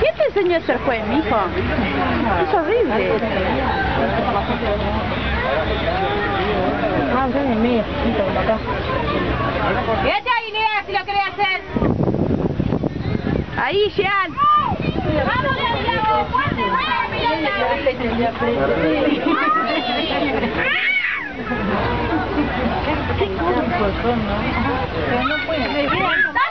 ¿Quién te enseñó a hacer juez, mijo? Es horrible. Ah, usted es mío, como acá. Quédate ahí, Lea, si lo querés hacer. Ahí, Jean. ¡Vamos, Lea! ¡Fuerte, Qué cómico son, ¿no? Pero no puede.